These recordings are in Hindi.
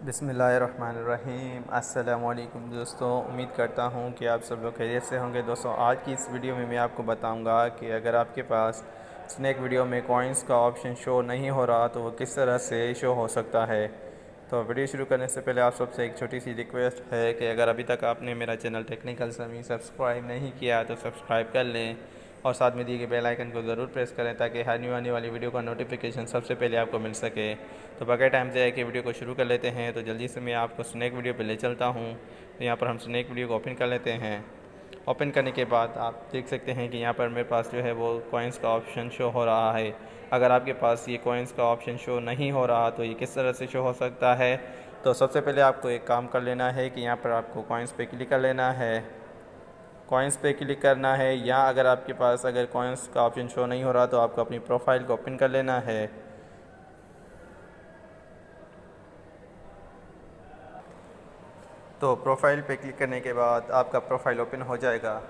बिस्मिल्लाहिर्रहमानिर्रहीम। अस्सलाम-ओ.अलैकुम दोस्तों, उम्मीद करता हूँ कि आप सब लोग खैरियत से होंगे। दोस्तों, आज की इस वीडियो में मैं आपको बताऊँगा कि अगर आपके पास स्नैक वीडियो में कॉइन्स का ऑप्शन शो नहीं हो रहा तो वो किस तरह से शो हो सकता है। तो वीडियो शुरू करने से पहले आप सबसे एक छोटी सी रिक्वेस्ट है कि अगर अभी तक आपने मेरा चैनल टेक्निकल समी सब्सक्राइब नहीं किया तो सब्सक्राइब कर लें और साथ में दिए गए बेल आइकन को ज़रूर प्रेस करें ताकि हर न्यू आने वाली वीडियो का नोटिफिकेशन सबसे पहले आपको मिल सके। तो बगैर टाइम ज़ाया के वीडियो को शुरू कर लेते हैं। तो जल्दी से मैं आपको स्नैक वीडियो पे ले चलता हूँ। तो यहाँ पर हम स्नैक वीडियो को ओपन कर लेते हैं। ओपन करने के बाद आप देख सकते हैं कि यहाँ पर मेरे पास जो है वो कॉइन्स का ऑप्शन शो हो रहा है। अगर आपके पास ये कॉइन्स का ऑप्शन शो नहीं हो रहा तो ये किस तरह से शो हो सकता है। तो सबसे पहले आपको एक काम कर लेना है कि यहाँ पर आपको कॉइन्स पे क्लिक कर लेना है। कॉइन्स पे क्लिक करना है, या अगर आपके पास अगर कॉइन्स का ऑप्शन शो नहीं हो रहा तो आपको अपनी प्रोफाइल को ओपन कर लेना है। तो प्रोफाइल पे क्लिक करने के बाद आपका प्रोफाइल ओपन हो जाएगा।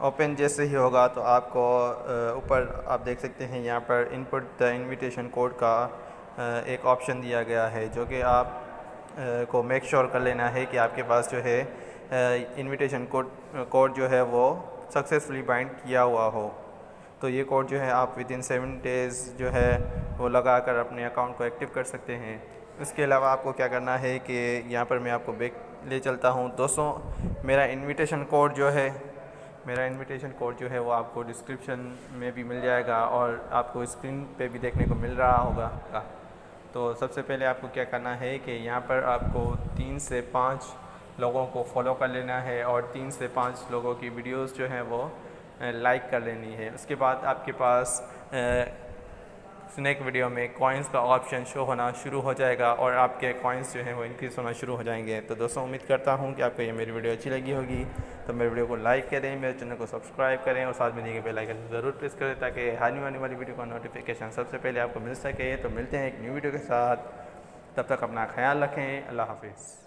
ओपन जैसे ही होगा तो आपको ऊपर आप देख सकते हैं यहाँ पर इनपुट द इनविटेशन कोड का एक ऑप्शन दिया गया है, जो कि आप को मेक श्योर कर लेना है कि आपके पास जो है इनविटेशन कोड जो है वो सक्सेसफुली बाइंड किया हुआ हो। तो ये कोड जो है आप विदिन 7 डेज़ जो है वो लगा कर अपने अकाउंट को एक्टिव कर सकते हैं। इसके अलावा आपको क्या करना है कि यहाँ पर मैं आपको बैक ले चलता हूँ। दोस्तों, मेरा इनविटेशन कोड जो है वो आपको डिस्क्रिप्शन में भी मिल जाएगा और आपको स्क्रीन पे भी देखने को मिल रहा होगा। तो सबसे पहले आपको क्या करना है कि यहाँ पर आपको 3 से 5 लोगों को फॉलो कर लेना है और 3 से 5 लोगों की वीडियोस जो हैं वो लाइक कर लेनी है। उसके बाद आपके पास स्नैक वीडियो में कॉइन्स का ऑप्शन शो होना शुरू हो जाएगा और आपके कॉइन्स जो हैं वो इंक्रीज़ होना शुरू हो जाएंगे। तो दोस्तों, उम्मीद करता हूँ कि आपको ये मेरी वीडियो अच्छी लगी होगी। तो मेरे वीडियो को लाइक करें, मेरे चैनल को सब्सक्राइब करें और साथ में दिए गए बेल आइकन ज़रूर प्रेस करें ताकि आने वाली वीडियो का नोटिफिकेशन सबसे पहले आपको मिल सके। तो मिलते हैं एक न्यू वीडियो के साथ, तब तक अपना ख्याल रखें। अल्लाह हाफिज़।